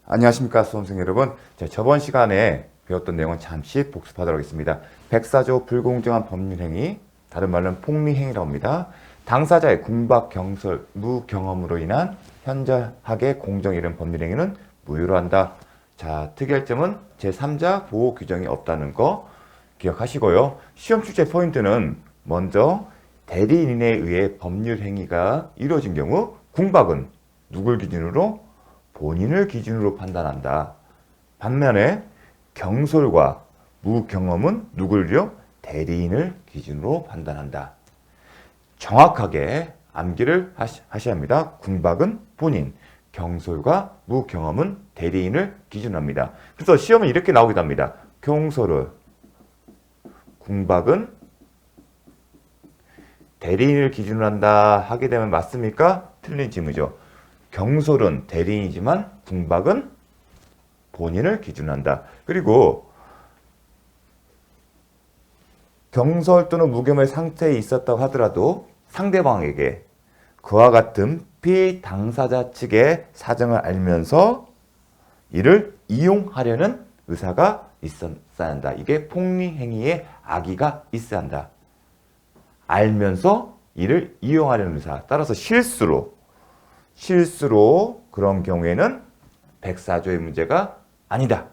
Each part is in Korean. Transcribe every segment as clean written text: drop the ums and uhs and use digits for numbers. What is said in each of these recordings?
안녕하십니까 수험생 여러분. 저번 시간에 배웠던 내용은 잠시 복습하도록 하겠습니다. 백사조 불공정한 법률행위, 다른 말로는 폭리행위라고 합니다. 당사자의 궁박, 경솔, 무경험으로 인한 현저하게 공정에 이른 법률행위는 무효로 한다. 자, 특이할 점은 제3자 보호 규정이 없다는 거 기억하시고요. 시험 출제 포인트는 먼저 대리인에 의해 법률행위가 이루어진 경우 궁박은 누굴 기준으로? 본인을 기준으로 판단한다. 반면에 경솔과 무경험은 누굴요? 대리인을 기준으로 판단한다. 정확하게 암기를 하셔야 합니다. 궁박은 본인, 경솔과 무경험은 대리인을 기준으로 합니다. 그래서 시험은 이렇게 나오기도 합니다. 경솔은 궁박은 대리인을 기준으로 한다 하게 되면 맞습니까? 틀린 질문이죠. 경솔은 대리인이지만 궁박은 본인을 기준으로 한다. 그리고 경솔 또는 무경험의 상태에 있었다고 하더라도 상대방에게 그와 같은 피당사자 측의 사정을 알면서 이를 이용하려는 의사가 있어야 한다. 이게 폭리행위의 악의가 있어야 한다. 알면서 이를 이용하려는 의사. 따라서 실수로 그런 경우에는 백사조의 문제가 아니다.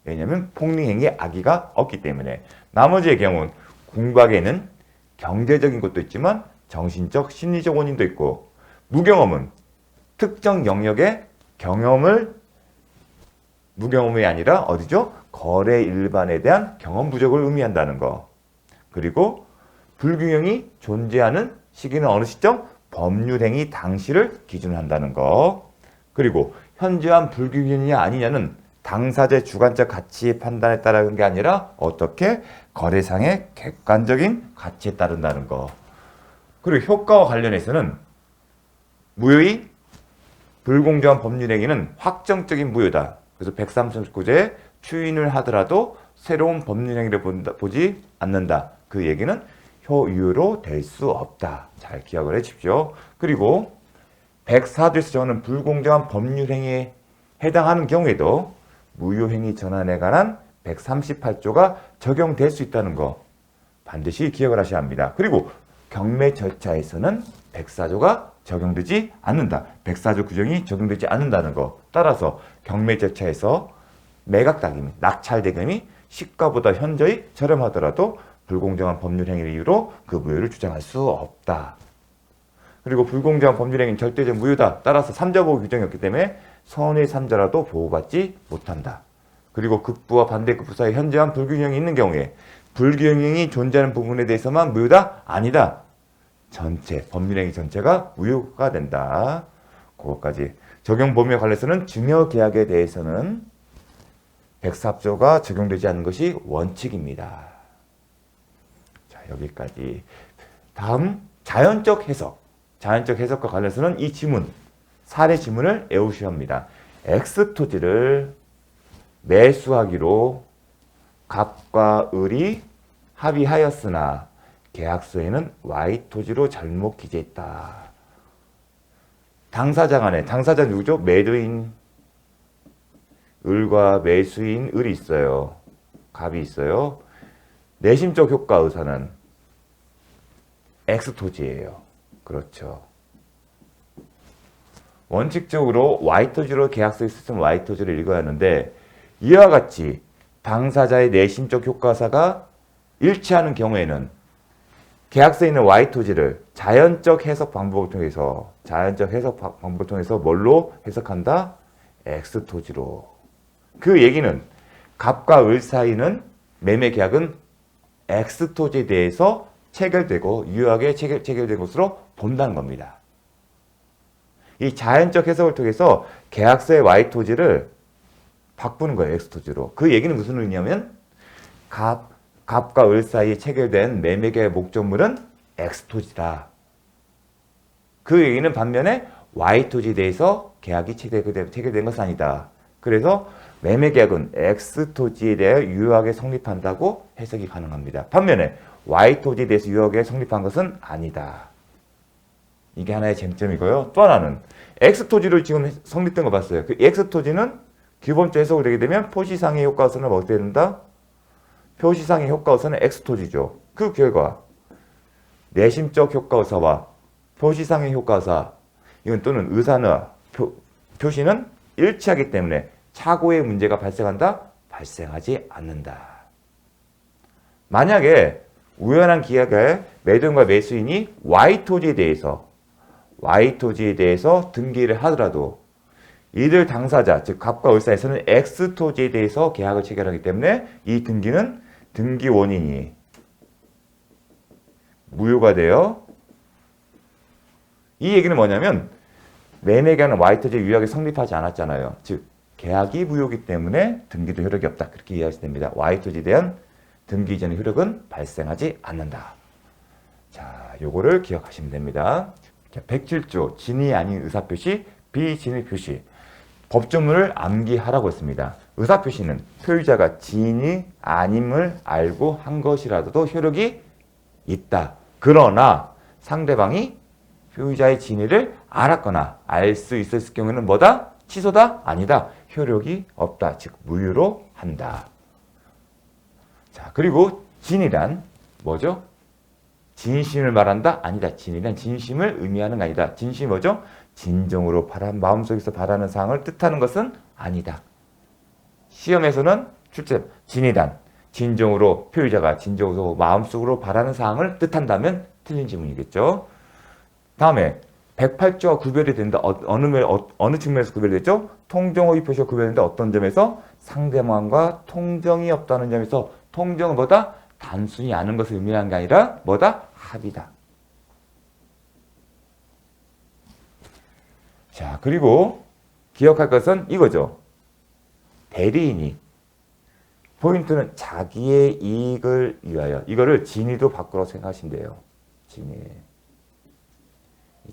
왜냐하면 폭리행위의 악의가 없기 때문에. 나머지의 경우는 궁박에는 경제적인 것도 있지만 정신적, 심리적 원인도 있고, 무경험은 특정 영역의 무경험이 아니라 어디죠? 거래 일반에 대한 경험 부족을 의미한다는 거. 그리고 불균형이 존재하는 시기는 어느 시점? 법률행위 당시를 기준으로 한다는 거. 그리고 현저한 불균형이냐 아니냐는 당사자의 주관적 가치 판단에 따른 게 아니라 어떻게 거래상의 객관적인 가치에 따른다는 거. 그리고 효과와 관련해서는 무효의 불공정한 법률행위는 확정적인 무효다. 그래서 139조에 추인을 하더라도 새로운 법률행위를 보지 않는다. 그 얘기는 효유로 될 수 없다. 잘 기억을 해주십시오. 그리고 104조에서 정하는 불공정한 법률행위에 해당하는 경우에도 무효행위 전환에 관한 138조가 적용될 수 있다는 거 반드시 기억을 하셔야 합니다. 그리고 경매 절차에서는 104조가 적용되지 않는다. 104조 규정이 적용되지 않는다는 거. 따라서 경매 절차에서 매각당임이, 낙찰대금이 시가보다 현저히 저렴하더라도 불공정한 법률행위를 이유로 그 무효를 주장할 수 없다. 그리고 불공정한 법률행위는 절대적 무효다. 따라서 3자 보호 규정이 없기 때문에 선의 3자라도 보호받지 못한다. 그리고 극부와 반대극부 사이에 현저한 불균형이 있는 경우에 불균형이 존재하는 부분에 대해서만 무효다? 아니다. 법률행위 전체가 무효가 된다. 그것까지. 적용 범위에 관해서는 증여계약에 대해서는 104조가 적용되지 않는 것이 원칙입니다. 자, 여기까지. 다음, 자연적 해석. 자연적 해석과 관련해서는 이 지문, 사례 지문을 외우셔야 합니다. X토지를 매수하기로 갑과 을이 합의하였으나 계약서에는 Y토지로 잘못 기재했다. 당사자 간에, 당사자 누구죠? 매도인 을과 매수인 을이 있어요. 갑이 있어요. 내심적 효과 의사는 X토지예요. 그렇죠. 원칙적으로 Y토지로 계약서에 있으면 Y토지를 읽어야 하는데 이와 같이 당사자의 내심적 효과사가 일치하는 경우에는 계약서에 있는 Y토지를 자연적 해석 방법을 통해서 뭘로 해석한다? X토지로. 그 얘기는 갑과 을 사이는 매매 계약은 X토지에 대해서 체결되고 유효하게 체결된 것으로 본다는 겁니다. 이 자연적 해석을 통해서 계약서의 Y토지를 바꾸는 거예요. X토지로. 그 얘기는 무슨 의미냐면 갑과 을 사이에 체결된 매매계약의 목적물은 X토지다. 그 얘기는 반면에 Y토지에 대해서 계약이 체결된 것은 아니다. 그래서 매매계약은 X토지에 대해 유효하게 성립한다고 해석이 가능합니다. 반면에 Y토지에 대해서 유효하게 성립한 것은 아니다. 이게 하나의 쟁점이고요. 또 하나는 X토지를 지금 성립된 거 봤어요. 그 X토지는 기본적 해석을 되게 되면 표시상의 효과서는 어떻게 된다? 표시상의 효과서는 X토지죠. 그 결과 내심적 효과서와 표시상의 효과서 이건 또는 의사는 표시는 일치하기 때문에 착오의 문제가 발생한다? 발생하지 않는다. 만약에 우연한 기회에 매도인과 매수인이 Y토지에 대해서 등기를 하더라도 이들 당사자, 즉 갑과 을사에서는 X토지에 대해서 계약을 체결하기 때문에 이 등기는 등기 원인이 무효가 돼요. 이 얘기는 뭐냐면 매매 계약은 Y토지 유효하게 성립하지 않았잖아요. 즉 계약이 무효이기 때문에 등기도 효력이 없다. 그렇게 이해하시면 됩니다. Y토지에 대한 등기 이전의 효력은 발생하지 않는다. 자, 요거를 기억하시면 됩니다. 자, 107조 진이 아닌 의사표시, 비진의 표시. 법조문을 암기하라고 했습니다. 의사표시는 소유자가 진이 아님을 알고 한 것이라도 효력이 있다. 그러나 상대방이 소유자의 진위를 알았거나 알 수 있었을 경우에는 뭐다? 취소다? 아니다. 효력이 없다. 즉 무효로 한다. 자, 그리고 진이란 뭐죠? 진심을 말한다? 아니다. 진이란 진심을 의미하는 게 아니다. 진심이 뭐죠? 진정으로 마음속에서 바라는 사항을 뜻하는 것은 아니다. 시험에서는 출제 진이란 진정으로 표의자가 진정으로 마음속으로 바라는 사항을 뜻한다면 틀린 지문이겠죠. 다음에 108조와 구별이 된다. 어느 측면에서 구별됐죠? 통정허위 표시가 구별된다. 어떤 점에서? 상대방과 통정이 없다는 점에서 통정은 뭐다? 단순히 아는 것을 의미하는 게 아니라 뭐다? 합의다. 자, 그리고 기억할 것은 이거죠. 대리인이 포인트는 자기의 이익을 위하여 이거를 진의도 바꾸라고 생각하시면 돼요.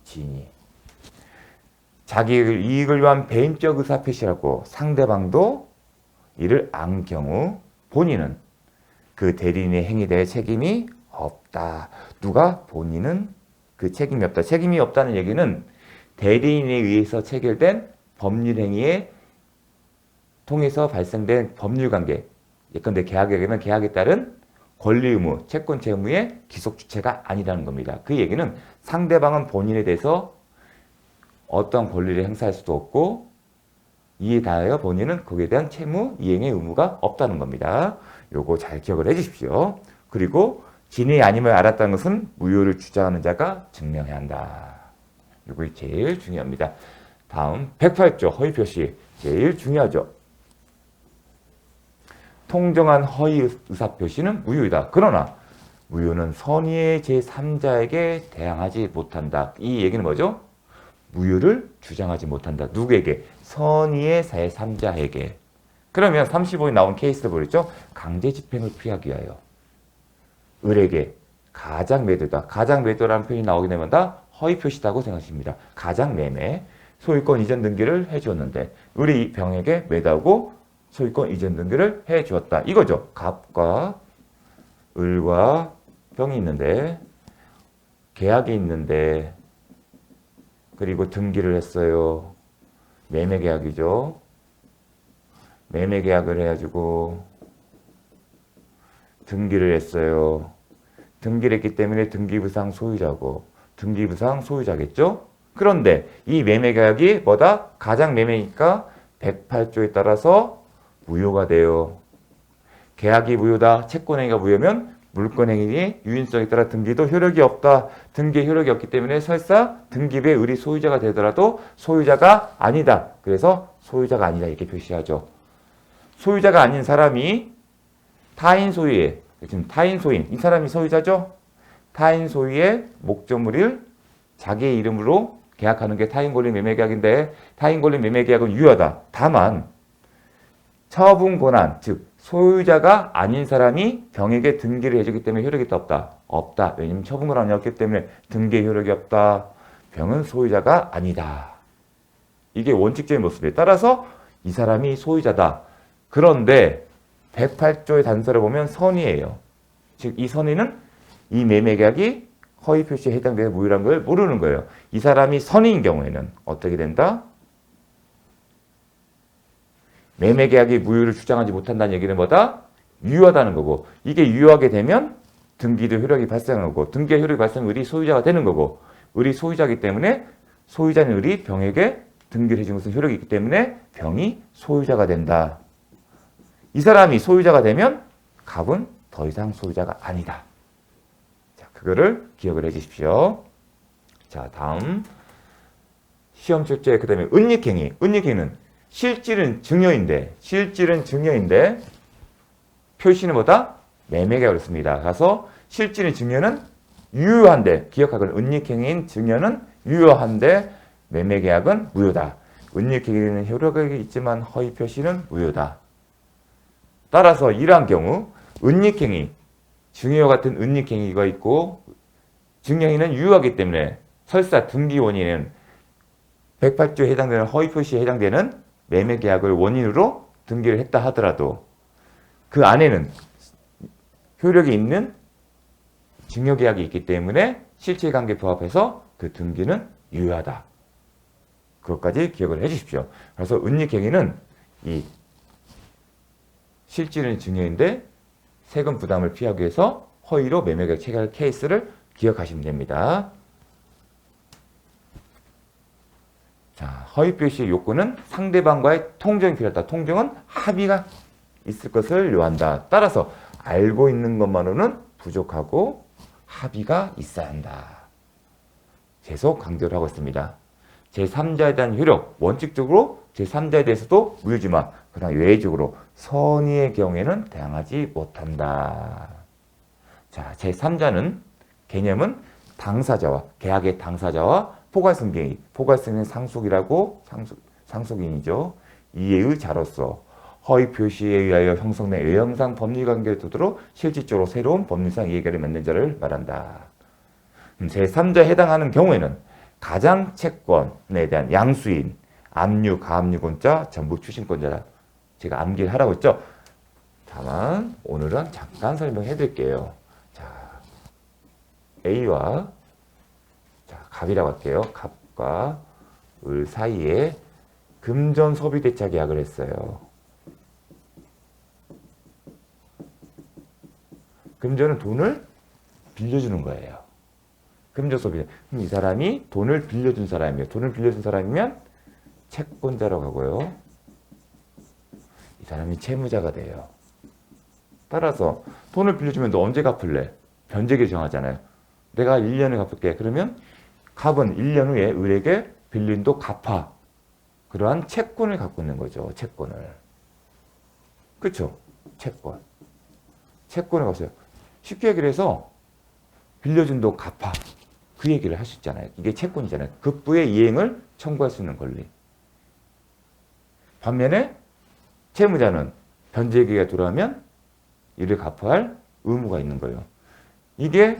진의. 자기의 이익을 위한 배임적 의사표시라고 상대방도 이를 안 경우 본인은 그 대리인의 행위에 대해 책임이 없다. 누가? 본인은 그 책임이 없다. 책임이 없다는 얘기는 대리인에 의해서 체결된 법률 행위에 통해서 발생된 법률관계, 예컨대 계약에 의하면 계약에 따른 권리 의무, 채권 채무의 기속 주체가 아니라는 겁니다. 그 얘기는 상대방은 본인에 대해서 어떤 권리를 행사할 수도 없고 이에 대하여 본인은 거기에 대한 채무 이행의 의무가 없다는 겁니다. 요거 잘 기억을 해 주십시오. 그리고 진위 아님을 알았다는 것은 무효를 주장하는 자가 증명해야 한다. 요거 제일 중요합니다. 다음 108조 허위 표시 제일 중요하죠. 통정한 허위 의사표시는 무효이다. 그러나 무효는 선의의 제3자에게 대항하지 못한다. 이 얘기는 뭐죠? 무효를 주장하지 못한다. 누구에게? 선의의 제3자에게. 그러면 35에 나온 케이스를 보였죠? 강제 집행을 피하기 위하여 을에게 가장 매도다. 가장 매도라는 표현이 나오게 되면 다 허위 표시다고 생각하십니다. 가장 매매, 소유권 이전 등기를 해주었는데 을이 병에게 매도하고 소유권 이전 등기를 해주었다. 이거죠. 갑과 을과 병이 있는데 계약이 있는데 그리고 등기를 했어요. 매매 계약이죠. 매매 계약을 해가지고 등기를 했어요. 등기를 했기 때문에 등기부상 소유자고 등기부상 소유자겠죠. 그런데 이 매매 계약이 뭐다? 가장 매매니까 108조에 따라서 무효가 돼요. 계약이 무효다. 채권행위가 무효면 물권행위의 유인성에 따라 등기도 효력이 없다. 등기에 효력이 없기 때문에 설사 등기부의 을이 소유자가 되더라도 소유자가 아니다. 그래서 소유자가 아니다 이렇게 표시하죠. 소유자가 아닌 사람이 타인 소유의 지금 타인 소인 이 사람이 소유자죠. 타인 소유의 목적물을 자기의 이름으로 계약하는 게 타인 권리 매매 계약인데 타인 권리 매매 계약은 유효하다. 다만 처분 권한 즉 소유자가 아닌 사람이 병에게 등기를 해주기 때문에 효력이 없다. 없다. 왜냐하면 처분 권한이 없기 때문에 등기에 효력이 없다. 병은 소유자가 아니다. 이게 원칙적인 모습이에요. 따라서 이 사람이 소유자다. 그런데 108조의 단서를 보면 선의예요. 즉 이 선의는 이 매매 계약이 허위 표시에 해당되는 무효라는 걸 모르는 거예요. 이 사람이 선의인 경우에는 어떻게 된다? 매매 계약이 무효를 주장하지 못한다는 얘기는 뭐다? 유효하다는 거고, 이게 유효하게 되면 등기도 효력이 발생하고, 등기의 효력이 발생하면 을이 소유자가 되는 거고, 을이 소유자이기 때문에 소유자는 을이 병에게 등기를 해준 것은 효력이 있기 때문에 병이 소유자가 된다. 이 사람이 소유자가 되면 갑은 더 이상 소유자가 아니다. 자, 그거를 기억을 해 주십시오. 자, 다음 시험 출제 그 다음에 은닉행위. 은닉행위는 실질은 증여인데 표시는 뭐다? 매매계약을 씁니다. 그래서 실질은 증여는 유효한데, 기억하거나 은닉행위인 증여는 유효한데 매매계약은 무효다. 은닉행위는 효력이 있지만 허위 표시는 무효다. 따라서 이러한 경우 은닉행위, 증여와 같은 은닉행위가 있고 증여행위는 유효하기 때문에 설사 등기 원인은 108조에 해당되는 허위 표시에 해당되는 매매계약을 원인으로 등기를 했다 하더라도 그 안에는 효력이 있는 증여계약이 있기 때문에 실질관계 부합해서 그 등기는 유효하다. 그것까지 기억을 해 주십시오. 그래서 은닉행위는 이 실질은 증여인데 세금 부담을 피하기 위해서 허위로 매매계약 체결 케이스를 기억하시면 됩니다. 자, 허위 표시의 요건은 상대방과의 통정이 필요하다. 통정은 합의가 있을 것을 요한다. 따라서 알고 있는 것만으로는 부족하고 합의가 있어야 한다. 계속 강조를 하고 있습니다. 제3자에 대한 효력, 원칙적으로 제3자에 대해서도 무효지만 그러나 외적으로 선의의 경우에는 대항하지 못한다. 자, 제3자는 개념은 당사자와 계약의 당사자와 포괄성계인, 포괄성은 상속이라고 상속인이죠. 이해의 자로서 허위 표시에 의하여 형성된 외형상 법리관계를 두도록 실질적으로 새로운 법률상 이해관계를 맺는 자를 말한다. 제3자에 해당하는 경우에는 가장 채권에 대한 양수인, 압류, 가압류권자, 전부 추심권자다. 제가 암기를 하라고 했죠. 다만 오늘은 잠깐 설명해 드릴게요. 자, A와 갑이라고 할게요. 갑과 을 사이에 금전 소비대차 계약을 했어요. 금전은 돈을 빌려주는 거예요. 금전 소비대. 그럼 이 사람이 돈을 빌려준 사람이에요. 돈을 빌려준 사람이면 채권자라고 하고요. 이 사람이 채무자가 돼요. 따라서 돈을 빌려주면 너 언제 갚을래? 변제기를 정하잖아요. 내가 1년에 갚을게. 그러면 갑은 1년 후에 을에게 빌린 돈 갚아. 그러한 채권을 갖고 있는 거죠. 채권을. 그렇죠? 채권. 채권을 갖고 있어요. 쉽게 얘기를 해서 빌려준 돈 갚아. 그 얘기를 할 수 있잖아요. 이게 채권이잖아요. 급부의 이행을 청구할 수 있는 권리. 반면에 채무자는 변제기가 돌아오면 이를 갚아야 할 의무가 있는 거예요. 이게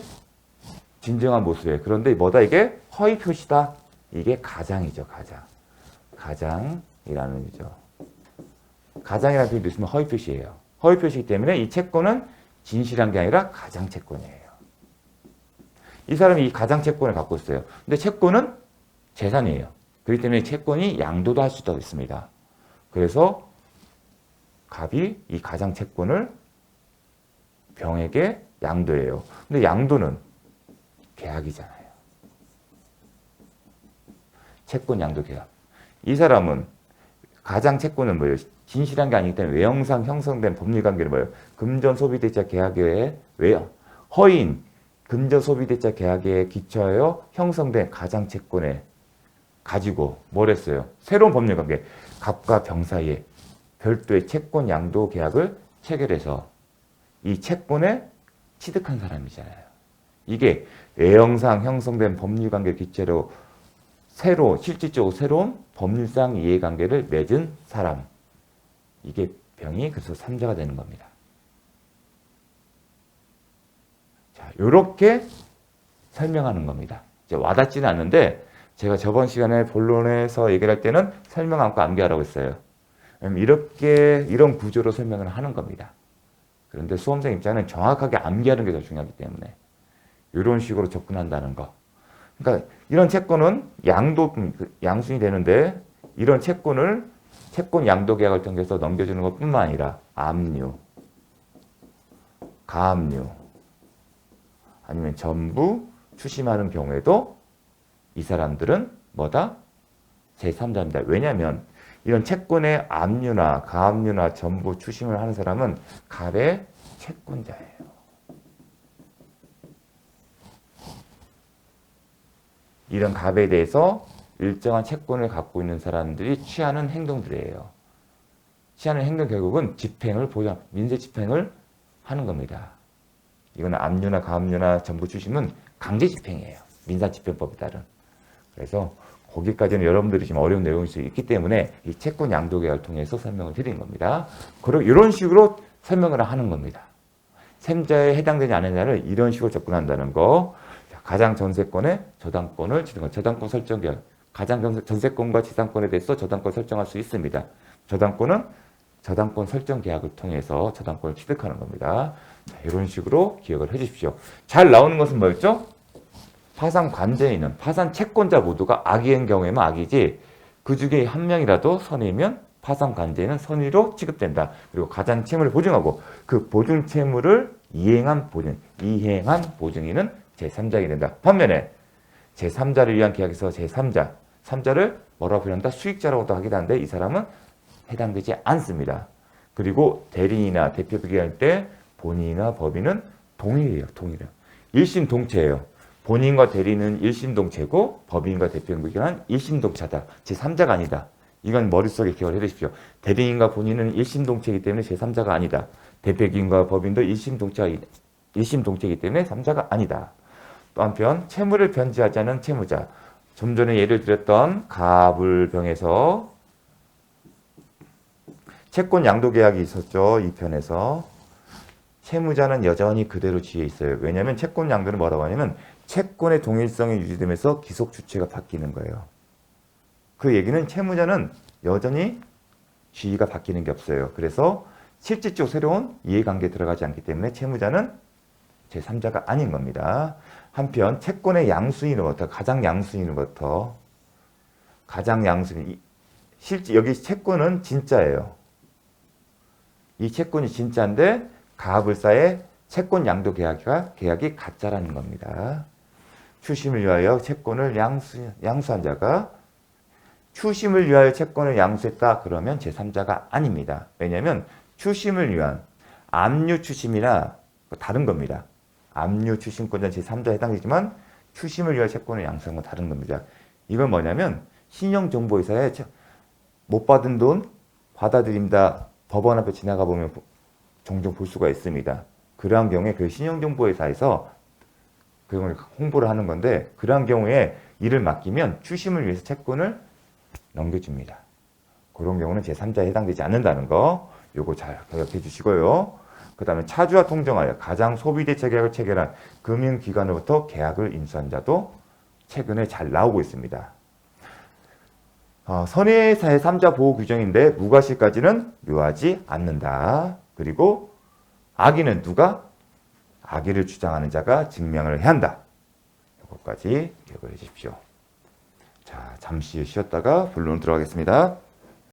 진정한 모습이에요. 그런데 뭐다 이게 허위 표시다. 이게 가장이죠. 가장이라는 거죠. 가장이라는 표현도 있으면 허위 표시예요. 허위 표시이기 때문에 이 채권은 진실한 게 아니라 가장 채권이에요. 이 사람이 이 가장 채권을 갖고 있어요. 근데 채권은 재산이에요. 그렇기 때문에 채권이 양도도 할 수도 있습니다. 그래서 갑이 이 가장 채권을 병에게 양도해요. 근데 양도는 계약이잖아요. 채권 양도 계약. 이 사람은 가장 채권은 뭐예요? 진실한 게 아니기 때문에 외형상 형성된 법률관계는 뭐예요? 금전 소비대차 계약에 허위인 금전 소비대차 계약에 기초하여 형성된 가장 채권에 가지고 뭘 했어요? 새로운 법률관계 갑과 병 사이에 별도의 채권 양도 계약을 체결해서 이 채권에 취득한 사람이잖아요. 이게 외형상 형성된 법률관계 기체로 실질적으로 새로운 법률상 이해관계를 맺은 사람. 이게 병이 그래서 3자가 되는 겁니다. 자, 요렇게 설명하는 겁니다. 이제 와닿지는 않는데 제가 저번 시간에 본론에서 얘기를 할 때는 설명 않고 암기하라고 했어요. 이런 구조로 설명을 하는 겁니다. 그런데 수험생 입장은 정확하게 암기하는 게 더 중요하기 때문에 이런 식으로 접근한다는 거. 그러니까 이런 채권은 양순이 되는데 이런 채권을 채권 양도 계약을 통해서 넘겨주는 것뿐만 아니라 압류, 가압류, 아니면 전부 추심하는 경우에도 이 사람들은 뭐다? 제3자입니다. 왜냐하면 이런 채권의 압류나 가압류나 전부 추심을 하는 사람은 갑의 채권자예요. 이런 갑에 대해서 일정한 채권을 갖고 있는 사람들이 취하는 행동들이에요. 취하는 행동 결국은 집행을 보장, 민세 집행을 하는 겁니다. 이거는 압류나 가압류나 전부 추심은 강제 집행이에요. 민사집행법에 따른. 그래서 거기까지는 여러분들이 지금 어려운 내용일 수 있기 때문에 이 채권 양도 계약을 통해서 설명을 드린 겁니다. 그리고 이런 식으로 설명을 하는 겁니다. 셈자에 해당되지 않은 자를 이런 식으로 접근한다는 거. 가장 전세권의 저당권을 지는 것. 저당권 설정 계약. 가장 전세권과 지상권에 대해서 저당권을 설정할 수 있습니다. 저당권은 저당권 설정 계약을 통해서 저당권을 취득하는 겁니다. 자, 이런 식으로 기억을 해 주십시오. 잘 나오는 것은 뭐였죠? 파산 관제에 있는 파산 채권자 모두가 악의인 경우에만 악이지 그 중에 한 명이라도 선의면 파산 관제는 선의로 취급된다. 그리고 가장 채무를 보증하고 그 보증 채무를 이행한 보증인은 제3자가 된다. 반면에 제3자를 위한 계약에서 제3자를 뭐라고 표현한다? 수익자라고도 하기도 하는데 이 사람은 해당되지 않습니다. 그리고 대리인이나 대표 비교할 때 본인이나 법인은 동일해요. 일심동체예요. 본인과 대리인은 일심동체고 법인과 대표 비교는 일심동체다. 제3자가 아니다. 이건 머릿속에 기억을 해두십시오. 대리인과 본인은 일심동체이기 때문에 제3자가 아니다. 대표기관과 법인도 일심동체이기 때문에 3자가 아니다. 또 한편 채무를 변제하지 않은 채무자. 좀 전에 예를 들었던 가불병에서 채권 양도 계약이 있었죠. 이 편에서. 채무자는 여전히 그대로 지위에 있어요. 왜냐하면 채권 양도는 뭐라고 하냐면 채권의 동일성이 유지되면서 기속 주체가 바뀌는 거예요. 그 얘기는 채무자는 여전히 지위가 바뀌는 게 없어요. 그래서 실질적 새로운 이해관계에 들어가지 않기 때문에 채무자는 제3자가 아닌 겁니다. 한편 채권의 양수인으로부터 실제 여기 채권은 진짜예요. 이 채권이 진짜인데 가압을사의 채권 양도 계약이 가짜라는 겁니다. 추심을 위하여 채권을 양수한 자가 추심을 위하여 채권을 양수했다 그러면 제3자가 아닙니다. 왜냐하면 추심을 위한 압류 추심이나 다른 겁니다. 압류 추심권자는 제3자에 해당되지만 추심을 위하여 채권을 양수한 건 다른 겁니다. 이건 뭐냐면 신용정보회사에 못 받은 돈 받아들입니다. 법원 앞에 지나가 보면 종종 볼 수가 있습니다. 그러한 경우에 그 신용정보회사에서 그걸 홍보를 하는 건데 그러한 경우에 일을 맡기면 추심을 위해서 채권을 넘겨줍니다. 그런 경우는 제3자에 해당되지 않는다는 거 요거 잘 기억해 주시고요. 그 다음에 차주와 통정하여 가장 소비대체 계약을 체결한 금융기관으로부터 계약을 인수한 자도 최근에 잘 나오고 있습니다. 선의사의 3자 보호 규정인데 무과실까지는 묘하지 않는다. 그리고 악의는 누가? 악의를 주장하는 자가 증명을 해야 한다. 이것까지 기억을 해 주십시오. 자, 잠시 쉬었다가 본론 들어가겠습니다.